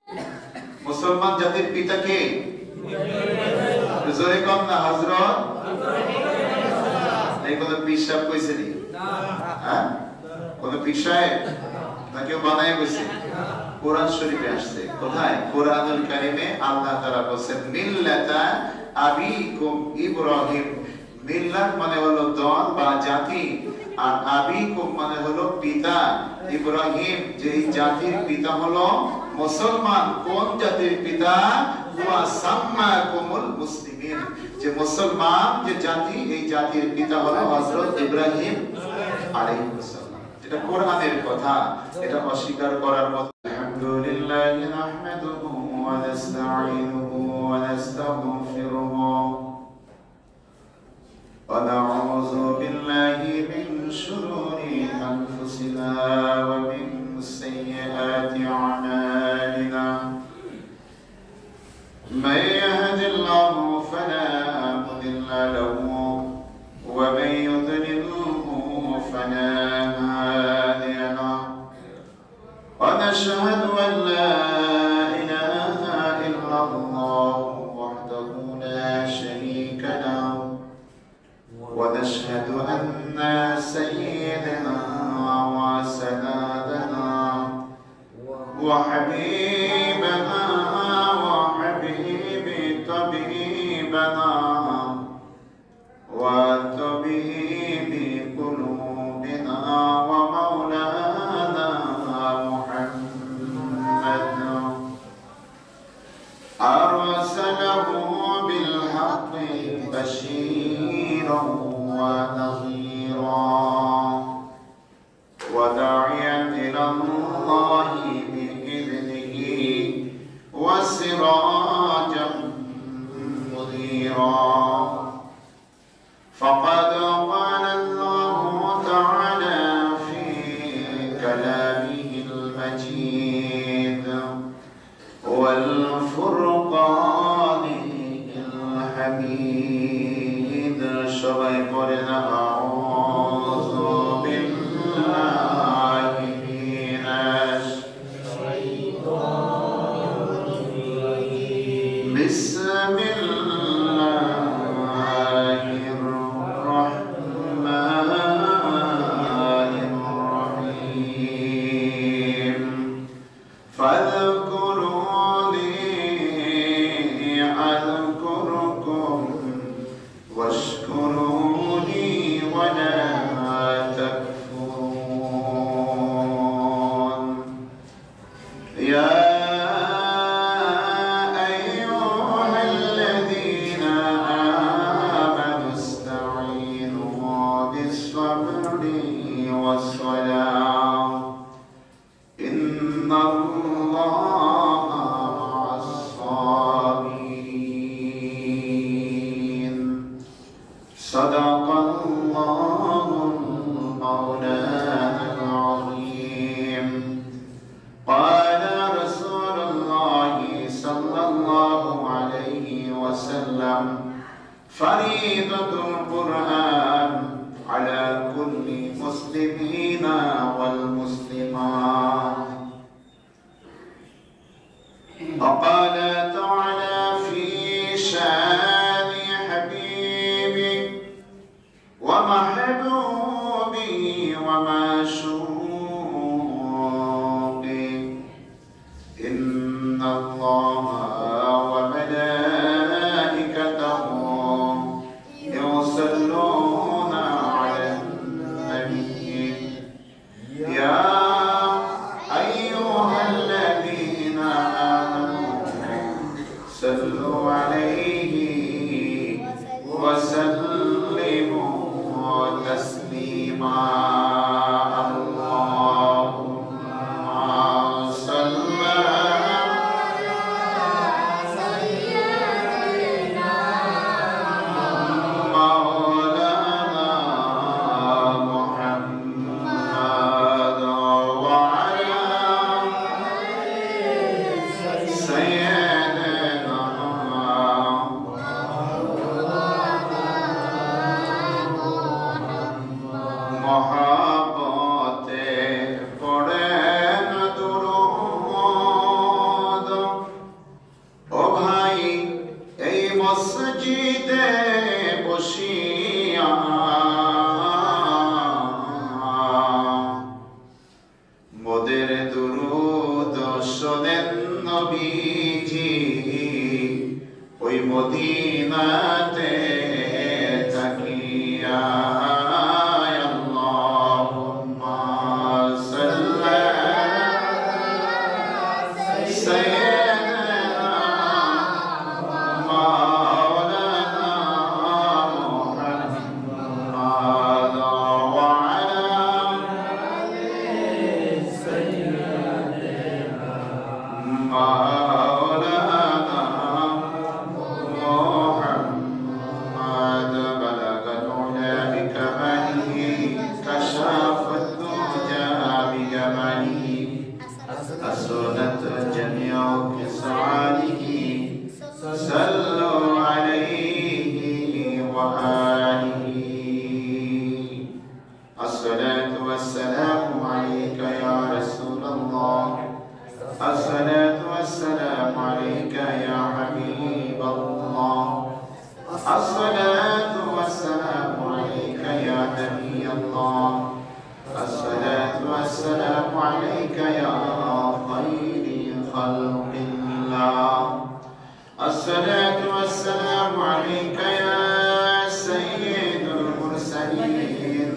মুসলমান জাতির পিতা কে? জোরে কম না হযরত এই কোন পীর সাহেব কইছে নি? হ্যাঁ, কোন পীর সাহেব না কেউ বানায় কইছে? কোরআন শরীফে আসছে। কোথায়? কোরআনুল কারীমে আল্লাহ তাআলা বলেন মিল্লাতা আবিকুম ইব্রাহিম। মিল্লাত মানে হলো দল বা জাতি, আর আবিকুম মানে হলো পিতা। ইব্রাহিম যে জাতির পিতা হলো মুসলমান। কোন জাতির পিতা? ওয়া সাম্মাকুমুল মুসলিমিন। যে মুসলমান যে জাতি, এই জাতির পিতা হলো হযরত ইব্রাহিম আলাইহিস সালাম। এটা কোরআনের কথা, এটা অস্বীকার করার মতো। আলহামদুলিল্লাহি নাহমাদুহু ওয়া নাস্তাঈনুহু ওয়া নাস্তাগফিরুহু ওয়া নাউযু বিল্লাহি মিন শুরুরি আনফুসিনা ওয়া মিন সাইয়্যাতি আ'মালিনা। من يهد الله فلا مضل له ومن يضلله فلا هادي له ونشهد أن لا إله إلا الله وحده لا شريك له ونشهد أن سيدنا وسندنا وحبيبنا طبيبنا وطبيب قلوبنا ومولانا محمد أرسله بالحق بشيرا ونذيرا وداعيا إلى الله بإذنه وسراجا فقد قال الله تعالى في كلامه المجيد والفرقان الحميد সবাই পড়েন আউযু বিল্লাহি মিনাশ শাইতানির বিসমিল্লাহির রহমানির রহিম ফাযকুরুনি আযকুরকুম ওয়াশকুরুনি ওয়ালা তাকফুরুন ইয়া صدق الله مولانا العظيم قال رسول الله صلى الله عليه وسلم فريضة القرآن على كل مسلمين মদিনাতে তাকিয়া আল্লাহুম্মা সাল্লি সাইয়্যিদিনা মাওলানা মুহাম্মাদ ওয়া আলা মাওলানা মুহাম্মাদ বালাগাত উলাইকা মানিহি কাশাফাত দুজা বিজামানিহি أسرت جميع خصاله صلوا عليه وآله الصلاة والسلام عليك يا رسول الله الصلاة والسلام عليك يا حبيب الله الصلاة والسلام عليك يا نبي الله الصلاة والسلام عليك يا خير خلق الله الصلاة والسلام عليك يا سيد المرسلين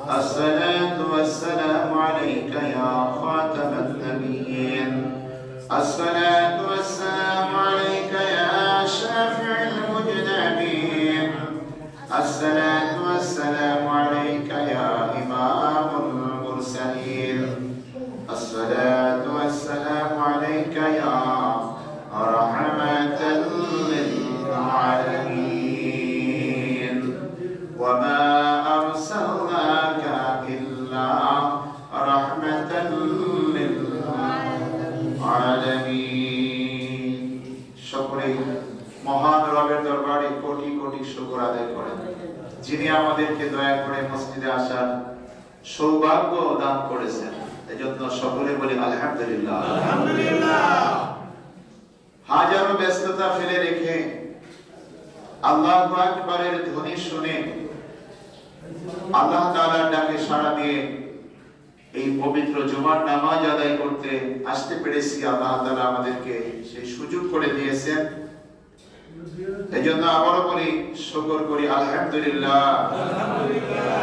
الصلاة والسلام عليك يا خاتم النبيين الصلاة والسلام عليك يا شافع المجنبين الصلاة والسلام عليك يا إمام المرسلين الصلاة والسلام عليك يا رحمة للعالمين وما أرسلناك إلا رحمة للعالمين شكري মহান রবের দরবারে কোটি কোটি শুকর আদায় করেন যিনি আমাদেরকে দয়া করে মসজিদে আসার সৌভাগ্য দান করেছেন এজন্য সকলে বলি আলহামদুলিল্লাহ আলহামদুলিল্লাহ হাজারো ব্যস্ততা ফেলে রেখে আল্লাহু আকবারের ধ্বনি শুনে আল্লাহ তাআলার ডাকে সাড়া দিয়ে এই পবিত্র জুমার নামাজ আদায় করতে আসতে পেরেছি আল্লাহ তাআলা আমাদেরকে সেই সুযোগ করে দিয়েছেন এজন্য আবারো বলি শুকর করি আলহামদুলিল্লাহ আলহামদুলিল্লাহ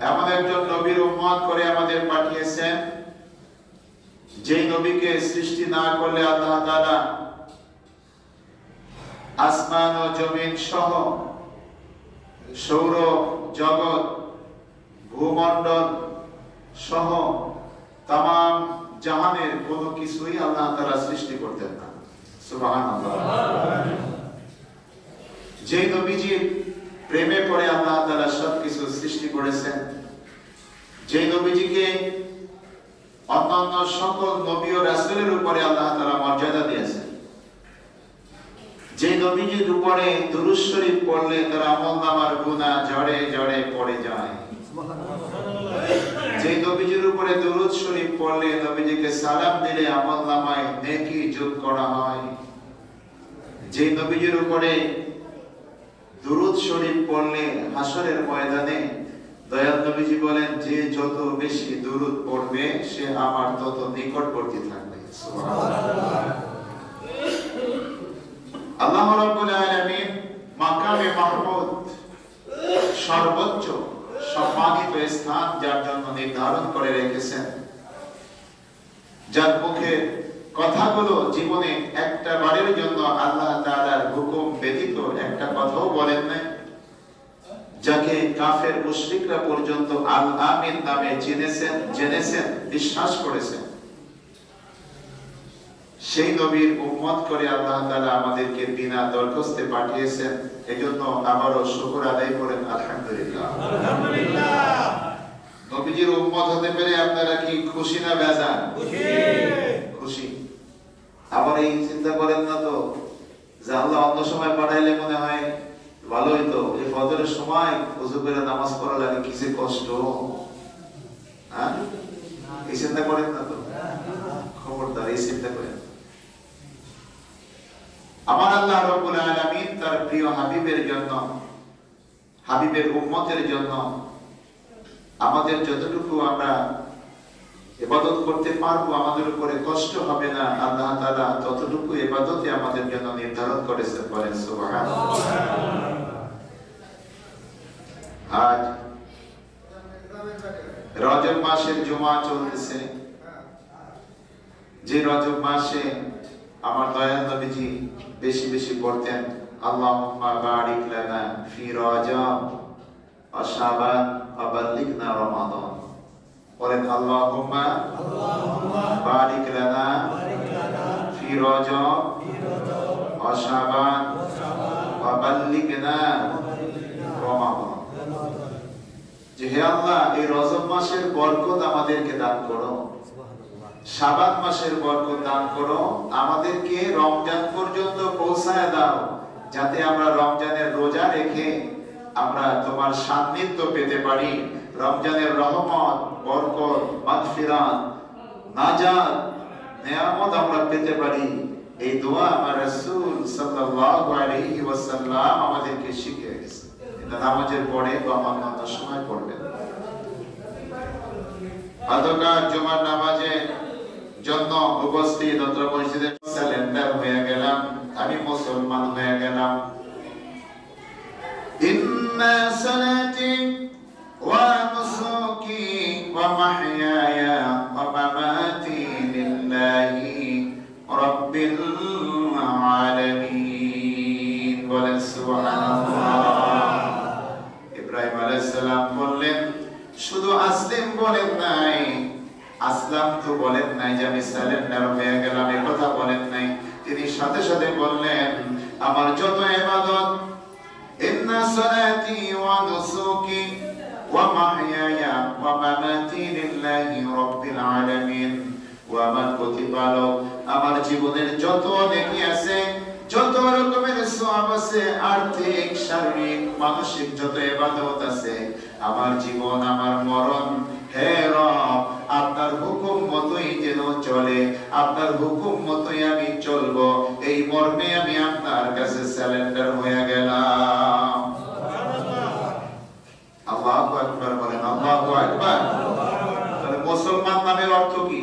এমন একজন নবীর উম্মত করে আমাদের পাঠিয়েছেন যেই নবীকে সৃষ্টি না করলে আল্লাহ তাআলা আসমান ও জমিন সহ সৌর জগৎ ভূমণ্ডল সহ तमाम জাহানের কোনো কিছুই আল্লাহ তাআলা সৃষ্টি করতেন না সুবহানাল্লাহ যে নবীজির প্রেমে পড়ে আল্লাহ তাআলা সবকিছু সৃষ্টি করেছেন যে নবীজিকে অন্যান্য সকল নবী ও রাসূলের উপরে আল্লাহ তাআলা মর্যাদা দিয়েছেন যে নবীজির উপরে দুরূদ শরীফ পড়লে তার আমলনামার গুনাহ জড়ে জড়ে পড়ে যায় যে নবীজির উপরে দুরূদ শরীফ পড়লে নবীজিকে সালাম দিলে আমলনামায় নেকি যোগ করা হয় যে নবীজির উপরে দুরূদ শরীফ পড়লে হাসরের ময়দানে দয়াল নবীজি বলেন যে যত বেশি দুরূদ পড়বে সে আমার তত নিকটবর্তী থাকবে সুবহানাল্লাহ আল্লাহ রাব্বুল আলামিন মাকামে মাহমুদ সর্বোচ্চ সম্মানিত স্থান যার জন্য নির্ধারণ করে রেখেছেন যার মুখে কথাগুলো জীবনে একটা বারের জন্য আল্লাহ তাআলার হুকুম ব্যতীত একটা কথাও বলেন না যাকে কাফের মুশরিকরা পর্যন্ত আল আমিন নামে জেনেছেন বিশ্বাস করেছেন সেই নবীর উম্মত করে আল্লাহ তাআলা আমাদেরকে বিনা দরখাস্তে পাঠিয়েছেন এজন্য আবারো শুকর আদায় করেন আলহামদুলিল্লাহ আলহামদুলিল্লাহ নবীজির উম্মত হতে পেরে আপনারা কি খুশি না বেজার খুশি খুশি আবার এই চিন্তা করেন না তো যে আল্লাহ অন্য সময় পাঠাইলে মনে হয় ভালো হইতো এই ফজরের সময় ওযু করে নামাজ পড়া লাগে কি যে কষ্ট হ্যাঁ এই চিন্তা করেন না তো খবরদার এই চিন্তা করেন আমার আল্লাহ রাব্বুল আলামিন তার প্রিয় হাবিবের জন্য হাবিবের উম্মতের জন্য আমাদের যতটুকু আমরা ইবাদত করতে পারবো, আমাদের উপরে কষ্ট হবে না, আল্লাহ তাআলা ততটুকু ইবাদতে আমাদের জন্য নির্ধারণ করেছেন। বলেন সুবহানাল্লাহ। আজ রজব মাসের জুমা চলতেছে, যে রজব মাসে আমার দয়াল নবীজি বেশি বেশি পড়তেন আল্লাহুম্মা বারিক লানা ফি রজব ওয়া শাবান ওয়া বাল্লিগনা রমাদান। বলেন আল্লাহুম্মা বারিক লানা ফি রজব ওয়া শাবান ওয়া বাল্লিগনা রমাদান। যে হে আল্লাহ, এই রজব মাসের বরকত আমাদেরকে দান করো, শাবান মাসের বরকত দান করো, আমাদেরকে রমজান পর্যন্ত পৌঁছায় দাও, যাতে আমরা রমজানের রোজা রেখে আমরা তোমার সান্নিধ্য পেতে পারি, রমজানের রহমত, বরকত, মাগফিরাত, নাজাত, নিয়ামত আমরা পেতে পারি। এই দোয়া আমার রাসূল সাল্লাল্লাহু আলাইহি ওয়াসাল্লাম আমাদেরকে শিখিয়ে গেছেন। এটা নামাজের পরে বা অন্যান্য সময় পড়বেন। আদকার জুমার নামাজের জন্য উপস্থিত অত্র মসজিদের স্যালেন্ডার হয়ে গেলাম, আমি মুসলমান হয়ে গেলাম। ইন্না সালাতি ওয়া নুসুকি ওয়া মাহইয়ায়া ওয়া মামাতি লিল্লাহি রাব্বিল আলামিন। বলেন সুবহানাল্লাহ। ইব্রাহিম আলাইহিস সালাম বললেন, শুধু আসলিম বলেন নাই, আসলাম তো বলেন নাই যে আমি সালেন্ডার হয়ে গেলাম, এই কথা বলেন নাই। তিনি সাথে সাথে বললেন, আমার যত ইবাদত, ইন্না সালাতি ওয়া নুসুকি ওয়া মাহইয়ায়া ওয়া মামাতি লিল্লাহি রাব্বিল আলামিন। ও আমার প্রতিপালক, আমার জীবনের যত নেকি আছে, যত রকমের সওয়াব আছে, আর্থিক, শারীরিক, মানসিক যত ইবাদত আছে, আমার জীবন, আমার মরণ, হে রব, আপনার হুকুম মতোই যেন চলে, আপনার হুকুম মতোই আমি চলবো, এই মর্মে আমি আপনার কাছে সারেন্ডার হয়ে গেলাম। আল্লাহু আকবার। বলেন আল্লাহু আকবার। তাহলে মুসলমান নামের অর্থ কি?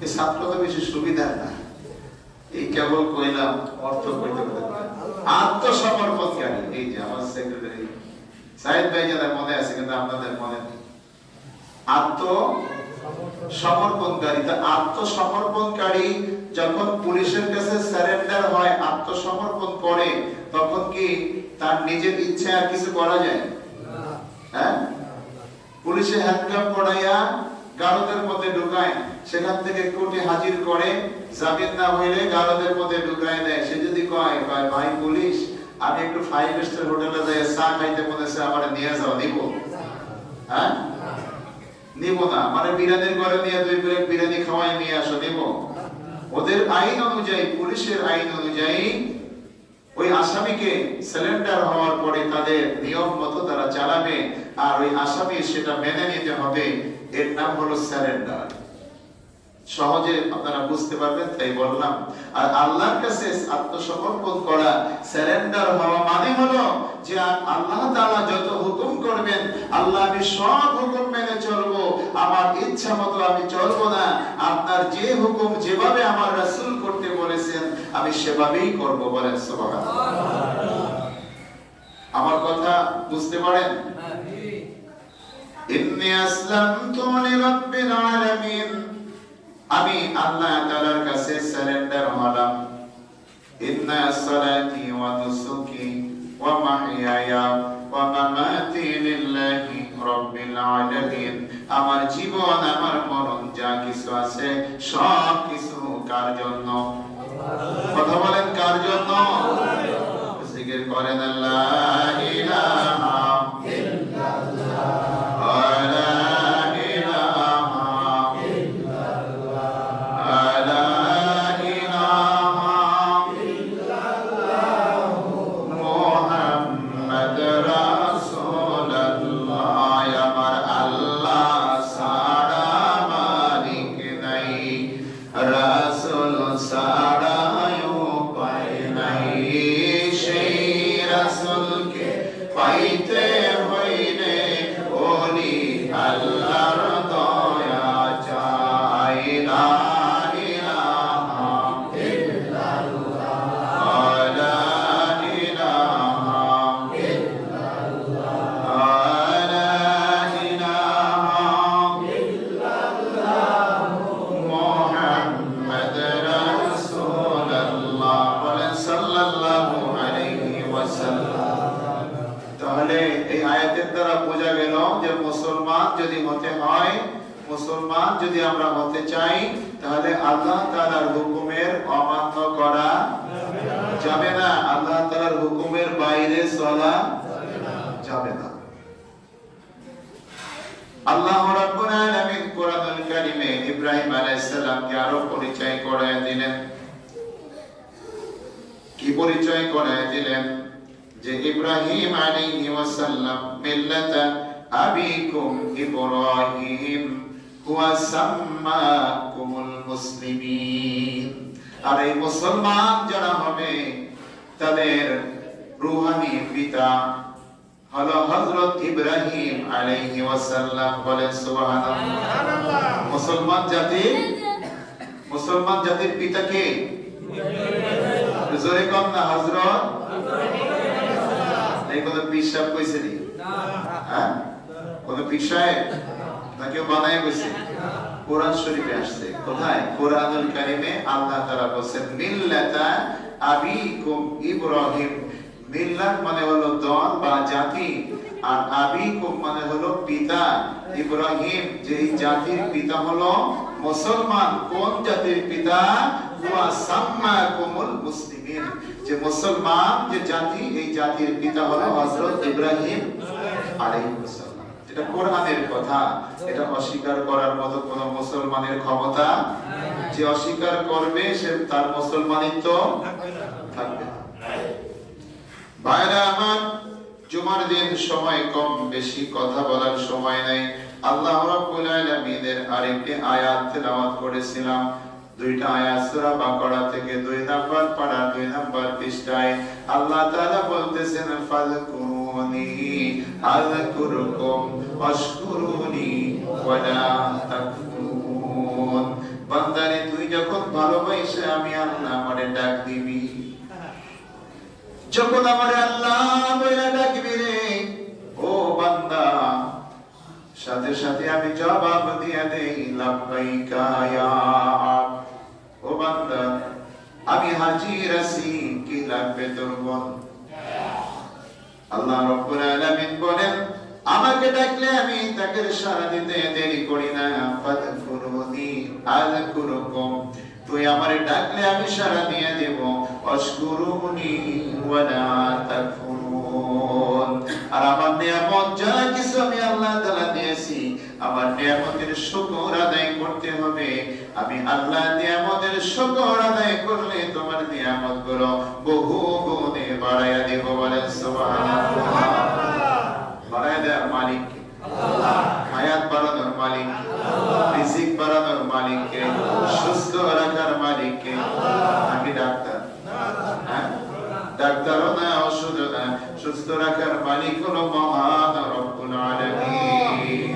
এই ছাত্র তো বেশি সুবিধা না, এই কেবল কইলাম, অর্থ কইতে পারে আত্মসমর্পণকারী। এই যে আমার সেক্রেটারি সাইদ ভাই যাদের মনে আছে, কিন্তু আপনাদের মনে নেই। আত্মসমর্পণকারী। তা আত্মসমর্পণকারী যখন পুলিশের কাছে সারেন্ডার হয়, আত্মসমর্পণ করে, তখন কি তার নিজের ইচ্ছা আর কিছু করা যায়? হ্যাঁ, পুলিশে হ্যান্ডকাপ পড়াইয়া গারদের মধ্যে ঢুকায়, সেখান থেকে কোর্টে হাজির করে, জামিন না হইলে গারদের মধ্যে ঢুকায় দেয়। সে যদি কয় ভাই পুলিশ, আমি একটু 5 স্টার হোটেলে যাই চা খাইতে মনেছে, আমারে নিয়ে যাও, নিব? হ্যাঁ, নিব না। মানে বিরিয়ানির ঘরে নিয়ে 2 প্লেট বিরিয়ানি খাওয়াই নিয়ে আসো, নিব? ওদের আইন অনুযায়ী, পুলিশের আইন অনুযায়ী ওই আসামিকে সারেন্ডার হওয়ার পরে তাদের নিয়ম মতো তারা চালাবে, আর ওই আসামি সেটা মেনে নিতে হবে। এর নাম হলো সারেন্ডার। সহজে আপনারা বুঝতে পারবেন তাই বললাম। আর আল্লাহর কাছে আত্মসমর্পণ করা, সারেন্ডার হওয়া মানে হলো যে আল্লাহ তাআলা যত হুকুম করবেন, আল্লাহ আমি সব হুকুম মেনে চলবো, আমার ইচ্ছা মতো আমি চলবো না, আপনার যে হুকুম যেভাবে আমার রাসূল করতে বলেছেন আমি সেভাবেই করব। বলেন সুবহানাল্লাহ। আমার কথা বুঝতে পারেন? ইন্নী আসলামতু লিরাব্বিল আলামিন, আমি আল্লাহ তাআলার কাছে সারেন্ডার হলাম। ইন্না সালাতি ওয়া নুসুকি ওয়া মাহইয়ায়া ওয়া মামাতি লিল্লাহি রাব্বিল আলামিন। আমার জীবন, আমার মরণ যা কিছু আছে সব কিছু কার জন্য? কথা বলেন, কার জন্য? জিকির করেন লা ইলাহা ইল্লাল্লাহ। রাসূলকে যদি হতে হয়, মুসলমান যদি আমরা হতে চাই, তাহলে আল্লাহ তাআলার হুকুমের অমান্য করা যাবে না, আল্লাহ তাআলার হুকুমের বাইরে চলা যাবে না। আল্লাহ রাব্বুল আলামিন কোরআনুল কারীমে ইব্রাহিম আলাইহিস সালামকে আরো পরিচয় করায় দিলেন। কি পরিচয় করায় দিলেন? যে ইব্রাহিম আলাইহিস সালাম মিল্লাতা আবিকুম ইব্রাহিম হুয়া সাম্মাকুমুল মুসলিমিন। আর এই মুসলমান যারা হবে তাদের রূহানি পিতা হলো হযরত ইব্রাহিম আলাইহিস সালাম। বলেন সুবহানাল্লাহ। মুসলমান জাতির পিতা কে? জোরে কম না হযরত এই কোন পীর সাহেব কইছে নি? হ্যাঁ, কোন পীর সাহেব না কেউ বানায় কইছে? কোরআন শরীফে আসছে। কোথায়? কোরআনুল কারীমে আল্লাহ তাআলা বলেন মিল্লাতা আবিকুম ইব্রাহিম। মিল্লাত মানে হলো দল বা জাতি, আর আবিকুম মানে হলো পিতা। ইব্রাহিম যে জাতির পিতা হলো মুসলমান। কোন জাতির পিতা? ওয়া সাম্মাকুমুল মুসলিমিন। যে মুসলমান যে জাতি, এই জাতির পিতা হলো হযরত ইব্রাহিম আলাইহিস সালাম। এটা কোরআনের কথা, এটা অস্বীকার করার মতো কোন মুসলমানের ক্ষমতা নাই। যে অস্বীকার করবে সে তার মুসলমানিত্ব থাকবে না। ভাইরা আমার, জুমার দিন সময় কম, বেশি কথা বলার সময় নাই। আল্লাহ রাব্বুল আলামিনের আরেকটি আয়াত তেলাওয়াত করেছিলাম। দুইটা আয়াত সূরা বাকারা থেকে 2 নাম্বার পারা 2 নাম্বার পৃষ্ঠায় আল্লাহ তাআলা বলতেছেন ফাযকুরুনি আযকুরুকুম ওয়াশকুরুনি ওয়ালা তাকফুরুন। বান্দারে তুই যখন ভালোবাসে আমি আল্লাহ আমারে ডাক দিবি, যখন আমারে আল্লাহ বলে ডাকবি রে ও বান্দা, সাথে সাথে আমি জবাব দিয়ে দেই লাব্বাইকা ইয়া আবদ। ও বান্দা আমি হাজির আছি, কি লাগবে তোর বল। আল্লাহ রাব্বুল আলামিন বলেন আমাকে ডাকলে আমি তাকে সাড়া দিতে দেরি করি না। ফাযকুরুনি আযকুরুকুম, তুই আমারে ডাকলে আমি সাড়া দিয়ে দেব। ওয়াশকুরুনি ওয়ালা তাকফুরুন, আর আমার নিয়ামত যা কিছু আমি আল্লাহ তাআলা দিয়েছি, আমার নিয়ামতের শুকর আদায় করতে হবে। আমি আল্লাহ নিয়ামতের শুকর আদায় করলে তোমার নিয়ামতগুলো বহু গুণে বাড়ায়া দেব। বলেন সুবহানাল্লাহ। বাড়ায়া দেওয়ার মালিক কে? আল্লাহ। হায়াত বাড়ানোর মালিক কে? আল্লাহ। রিজিক বাড়ানোর মালিক কে? সুস্থ রাখার মালিক কে? আল্লাহ। নাকি ডাক্তার? না, ডাক্তারও না, ওষুধও না, সুস্থ রাখার মালিক হলো মহান রব্বুল আলামিন।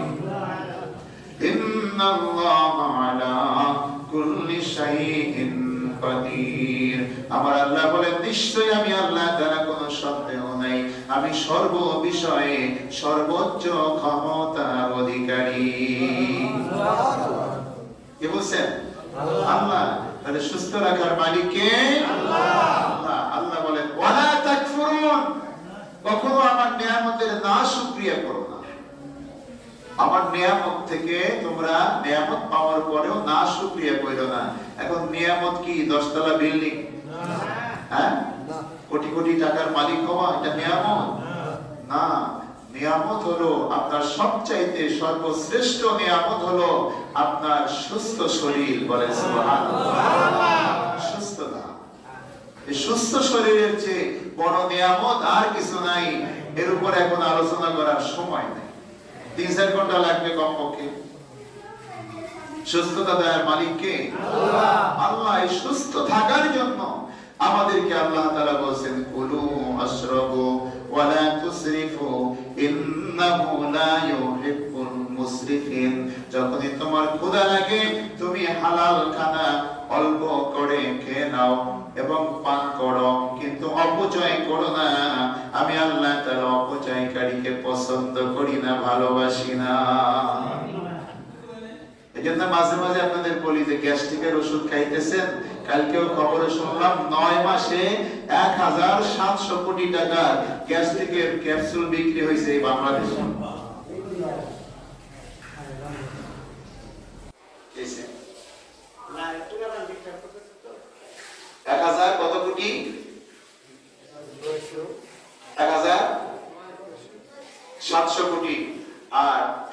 ইন্নাল্লাহা আলা কুল্লি শাইইন কাদির। আমার আল্লাহ বলেন নিশ্চয়ই আমি আল্লাহ তাআলা কোনো সন্দেহ নাই, আমি সর্ব বিষয়ে সর্বোচ্চ ক্ষমতার অধিকারী। কে বলছেন? আল্লাহ। তাহলে সুস্থ রাখার মালিক কে? আল্লাহ। আল্লাহ বলেন ওয়ালা তাকফুরুন, কখনো আমার নিয়ামতের না শুকরিয়া করো না। আমার নিয়ামত থেকে তোমরা নিয়ামত পাওয়ার পরেও না শুকরিয়া করো না। এখন নিয়ামত কি 10 তলা বিল্ডিং? হ্যাঁ, কোটি কোটি টাকার মালিক হওয়া এটা নিয়ামত না। নিয়ামত হলো আপনার সবচাইতে সর্বশ্রেষ্ঠ নিয়ামত হলো আপনার সুস্থ শরীর। বলেন সুবহানাল্লাহ। সুস্থতা, এই সুস্থ শরীরের চেয়ে বড় নিয়ামত আর কিছু নাই। এর উপর এখন আলোচনা করার সময় নেই, 3-4 ঘন্টা লাগবে কমপক্ষে। সুস্থতা দেওয়ার মালিক কে? আল্লাহ। আল্লাহ। এই সুস্থ থাকার জন্য আমাদেরকে আল্লাহ তাআলা বলেন কুলু আশরাবু ওয়ালা তুসরিফু ইন্নাহু লা ইউহিব্বুল মুসরিফিন। যখনই তোমার ক্ষুধা লাগে তুমি হালাল খানা অল্প করে খেয়ে নাও এবং পান করো, কিন্তু অপচয় করো না। আমি আল্লাহ তাআলা অপচয়কারীকে পছন্দ করি না, ভালোবাসি না। এজন্য মাঝে মাঝে আপনাদের বলি যে গ্যাস্ট্রিকের ওষুধ খাইতেছেন, কালকেও খবরে শুনলাম 9 মাসে 1700 কোটি টাকা গ্যাস্ট্রিকের ক্যাপসুল বিক্রি হয়েছে এই বাংলাদেশে।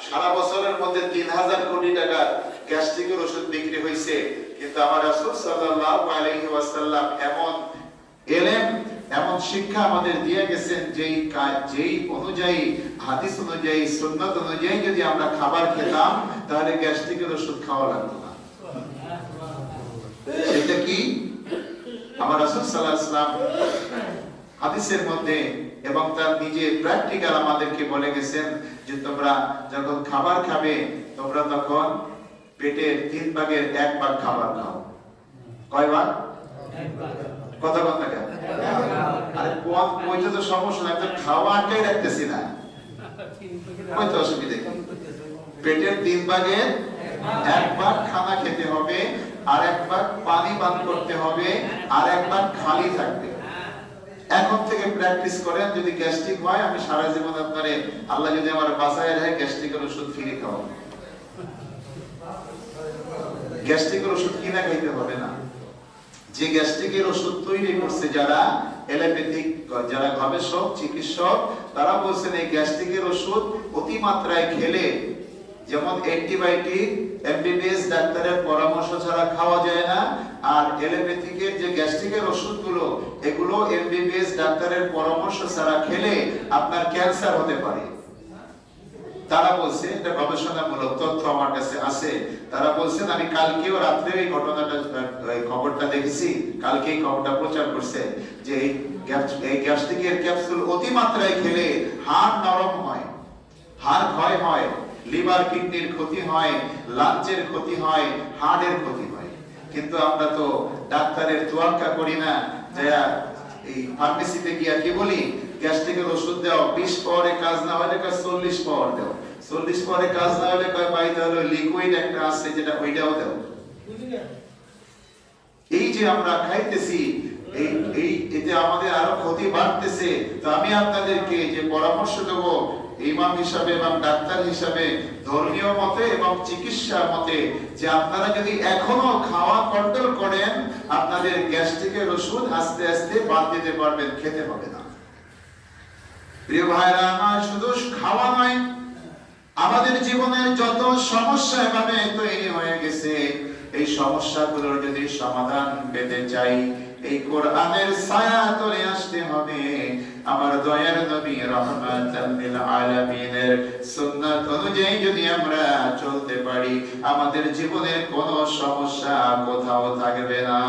সারা বছরের মধ্যে 3000 কোটি টাকার গ্যাস্ট্রিকের ওষুধ বিক্রি হয়েছে, কিন্তু আমার রাসূল সাল্লাল্লাহু আলাইহি ওয়াসাল্লাম এমন এলেম, এমন শিক্ষা আমাদের দিয়ে গেছেন, যেই অনুযায়ী, হাদিস অনুযায়ী, সুন্নাত অনুযায়ী যদি আমরা খাবার খেতাম তাহলে গ্যাস্ট্রিকের ওষুধ খাওয়া লাগতো না। সেটা কি? আমার রাসূল সাল্লাল্লাহু আলাইহি ওয়াসাল্লাম হাদিসের মধ্যে এবং তার নিজে প্র্যাকটিক্যাল আমাদেরকে বলে গেছেন যে তোমরা যখন খাবার খাবে তোমরা তখন পেটের 3 ভাগের 1 ভাগ খাবার খাও। কয় ভাগ? 1 ভাগ। কথা কথা কেন? আরে কইতে তো সমস্যা নাই, তো খাওয়া আটকাই রাখতেছি না, কই তো অসুবিধা কি? পেটের 3 ভাগের 1 ভাগ খানা খেতে হবে, আর 1 ভাগ পানি পান করতে হবে, আর 1 ভাগ খালি থাকবে। এখন থেকে প্র্যাকটিস করেন, যদি গ্যাস্ট্রিক হয় আমি সারা জীবন আপনারে আল্লাহ যদি আমার বাঁচায় রাখে গ্যাস্ট্রিকের ওষুধ ফ্রি খাওয়াবো। গ্যাস্ট্রিকের ওষুধ কিনা খাইতে হবে না। যে গ্যাস্ট্রিকের ওষুধ তৈরি করছে যারা এলোপ্যাথিক, যারা গবেষক, চিকিৎসক, তারা বলছেন এই গ্যাস্ট্রিকের ওষুধ অতিমাত্রায় খেলে, যেমন অ্যান্টিবায়োটিক এমবিবিএস ডাক্তারের পরামর্শ ছাড়া খাওয়া যায় না, আর এলোপ্যাথিকের যে গ্যাস্ট্রিকের ওষুধগুলো এগুলো এমবিবিএস ডাক্তারের পরামর্শ ছাড়া খেলে আপনার ক্যান্সার হতে পারে। তারা বলছে, এটা গবেষণামূলক তথ্য আমার কাছে আছে, তারা বলছেন, আমি কালকেও রাত্রে এই ঘটনাটা, খবরটা দেখেছি, কালকে এই খবরটা প্রচার করছে যে এই গ্যাস্ট্রিকের ক্যাপসুল অতিমাত্রায় খেলে হাড় নরম হয়, হাড় ক্ষয় হয়, লিভার কিডনির ক্ষতি হয়, লাঞ্চের ক্ষতি হয়, হার্টের ক্ষতি হয়। কিন্তু আমরা তো ডাক্তারের তোয়াক্কা করি না, যা এই ফার্মেসিতে গিয়া কি বলি, গ্যাস্ট্রিকের ওষুধ দাও, 20 পাওয়ারে কাজ না হলে 40 পাওয়ার দাও, 40 পাওয়ারে কাজ না হলে ভাই তাহলে লিকুইড একটা আছে যেটা ওইটাও দাও। এই যে আমরা খাইতেছি, এতে আমাদের আরো ক্ষতি বাড়তেছে। তো আমি আপনাদেরকে যে পরামর্শ দেব ইমাম হিসাবে এবং ডাক্তার হিসাবে, ধর্মীয় মতে এবং চিকিৎসা মতে, যে আপনারা যদি এখনো খাওয়া কন্ট্রোল করেন আপনাদের গ্যাস্ট্রিকের ওষুধ আস্তে আস্তে বাদ দিতে পারবেন, খেতে হবে না। প্রিয় ভাইরা আমার, শুধু খাওয়া নয়, আমাদের জীবনের যত সমস্যা এভাবে তৈরি হয়ে গেছে, এই সমস্যাগুলোর যদি সমাধান পেতে চাই এই কোরআনের ছায়া তলে আসতে হবে। আমার দয়ার নবী রাহমাতাল লিল আলামিনের সুন্নাত অনুযায়ী যদি আমরা চলতে পারি আমাদের জীবনের কোনো সমস্যা কোথাও থাকবে না।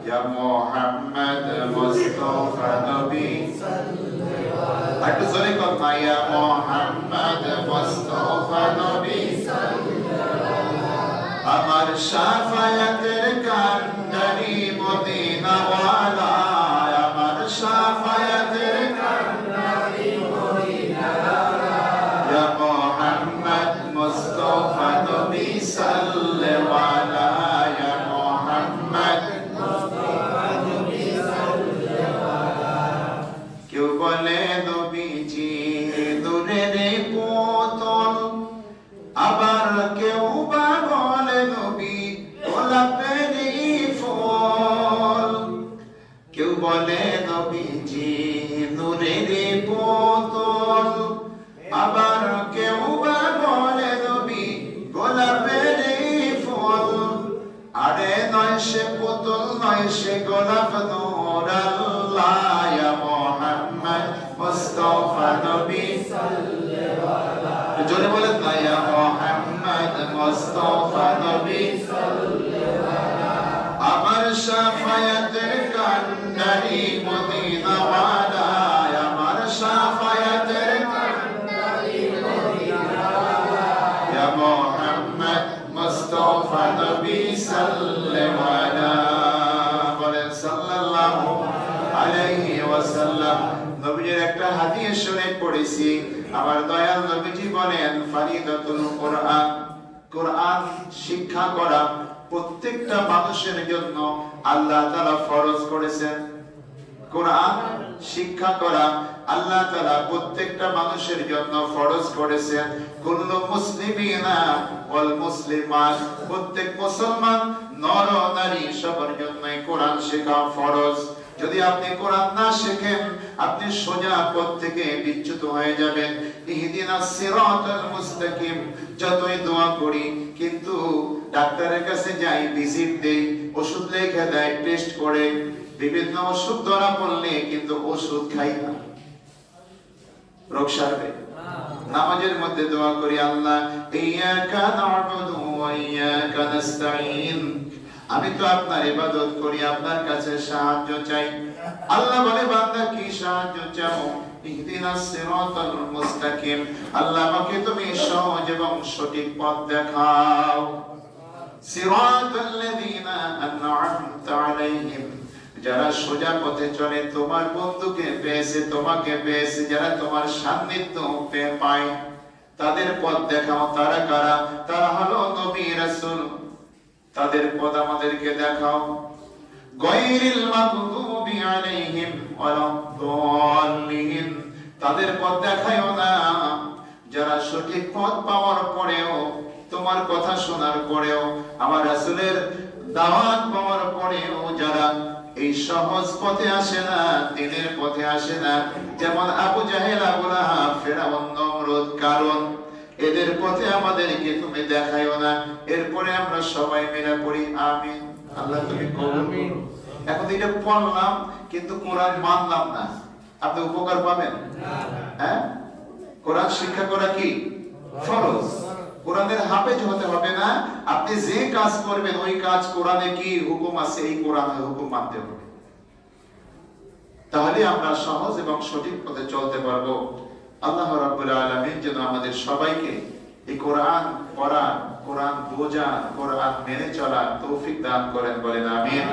ইয়া মুহাম্মদ মুস্তাফা নবী সাল্লাল্লাহু আলাইহি ওয়াসাল্লাম, ইয়া মুহাম্মদ মুস্তাফা নবী আমার শাফায়াতের কান্ডারি মদিনা ওয়ালা, আমার শাফায়াতের কান্ডারি মদিনা ওয়ালা, ইয়া মুহাম্মদ মুস্তাফা নবী সাল্লাল্লাহু আলাইহি, ইয়া মুহাম্মদ মুস্তাফা নবী সাল্লাল্লাহু আলাইহি। কেউ বলে নবীজি দূরের পুতুল, আবার কেউ বা বলে নবী গোলাপেরই ফুল, কেউ বলে নবীজি নূরের পুতুল, আবার কেউ বা বলে নবী গোলাপেরই ফুল। আরে নয় সে পুতুল, নয় সে গোলাপ, নূর আল্লাহ, ইয়া মুহাম্মদ মুস্তাফা নবী সাল্লাল্লাহু আলাইহি। জোরে বলেন না, ইয়া মুহাম্মদ মুস্তাফা নবী সাল্লাল্লাহু আলাইহি। আমার শাফায়াতের কান্ডারি মদিনা ওয়ালা, আমার শাফায়াতের কান্ডারি মদিনা ওয়ালা, ইয়া মুহাম্মদ মুস্তাফা নবী সাল্লাল্লাহু আলাইহি। বলেন সাল্লাল্লাহু আলাইহি ওয়াসাল্লাম। নবীর একটা হাদিস শুনে পড়েছি, আমার দয়াল নবীজি বলেন ফারিদাতুল কোরআন, কোরআন শিক্ষা করা প্রত্যেকটা মানুষের জন্য আল্লাহ তাআলা ফরজ করেছেন। কোরআন শিক্ষা করা আল্লাহ তাআলা প্রত্যেকটা মানুষের জন্য ফরজ করেছেন। কুল্লু মুসলিমিনা ওয়াল মুসলিমাত, প্রত্যেক মুসলমান নর নারী সবার জন্য কোরআন শেখা ফরজ। যদি আপনি কোরআন না শেখেন আপনি সোজা পথ থেকে বিচ্যুত হয়ে যাবেন। ইহদিনাস সিরাতাল মুস্তাকিম যতই দোয়া করি, কিন্তু ডাক্তারের কাছে যাই, ভিজিট দেই, ওষুধ লিখে দেয়, টেস্ট করে, বিভিন্ন ওষুধ ধরা পড়লে কিন্তু ওষুধ খাই না, রোগ সারবে। নামাজের মধ্যে দোয়া করি, আল্লাহ ইয়াকা না'বুদু ওয়া ইয়াকা নাস্তাঈন, আমি তো আপনার ইবাদত করি, আপনার কাছে সাহায্য চাই। আল্লাহ বলে, বান্দা কি সাহায্য চাও? ইহদিনাস সিরাতাল মুস্তাকিম, আল্লাহ আমাকে তুমি সহজ এবং সঠিক পথ দেখাও। সিরাতাল্লাযীনা আন'আমতা আলাইহিম, যারা সোজা পথে চলে, তোমার বন্ধুকে পেয়েছে, তোমাকে পেয়েছে, যারা তোমার সান্নিধ্য পায়, তাদের পথ দেখাও। তারা কারা? তারা হলো নবী রাসূল, তাদের পথ আমাদেরকে দেখাও। গায়রিল মাগদুবি আলাইহিম ওয়ালাদ-দাল্লিন, তাদের পথ দেখায়ও না যারা সঠিক পথ পাওয়ার পরেও, তোমার কথা শোনার পরেও, আমার রাসূলের দাওয়াত পাওয়ার পরেও যারা এই সহজ পথে আসে না, দ্বীনের পথে আসে না, যেমন আবু জাহেল, আবু লাহাব, ফিরআউন, নমরুদ, কারণ এদের পথে আমাদেরকে তুমি দেখাইও না। এরপরে আমরা সবাই মিলে পড়ি আমিন। আল্লাহ তুমি কবুল করো। এখন এটা পড়লাম কিন্তু কোরআন মানলাম না, আপনি উপকার পাবেন? হ্যাঁ, কোরআন শিক্ষা করা কি ফরজ। কোরআনের হাফেজ হতে হবে না, আপনি যে কাজ করবেন ওই কাজ কোরআনে কি হুকুম আছে এই কোরআনের হুকুম মানতে হবে, তাহলে আমরা সহজ এবং সঠিক পথে চলতে পারবো। আল্লাহ রাব্বুল আলামিন যেন আমাদের সবাইকে এই কোরআন পড়া, কোরআন বোঝা, কোরআন মেনে চলার তৌফিক দান করেন, বলেন আমিন।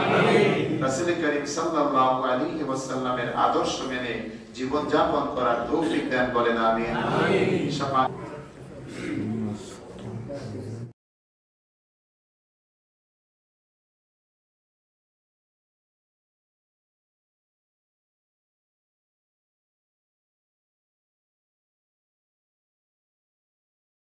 রাসূল করিম সাল্লাল্লাহু আলাইহি ওয়াসাল্লামের আদর্শ মেনে জীবন যাপন করার তৌফিক দেন, বলেন আমিন।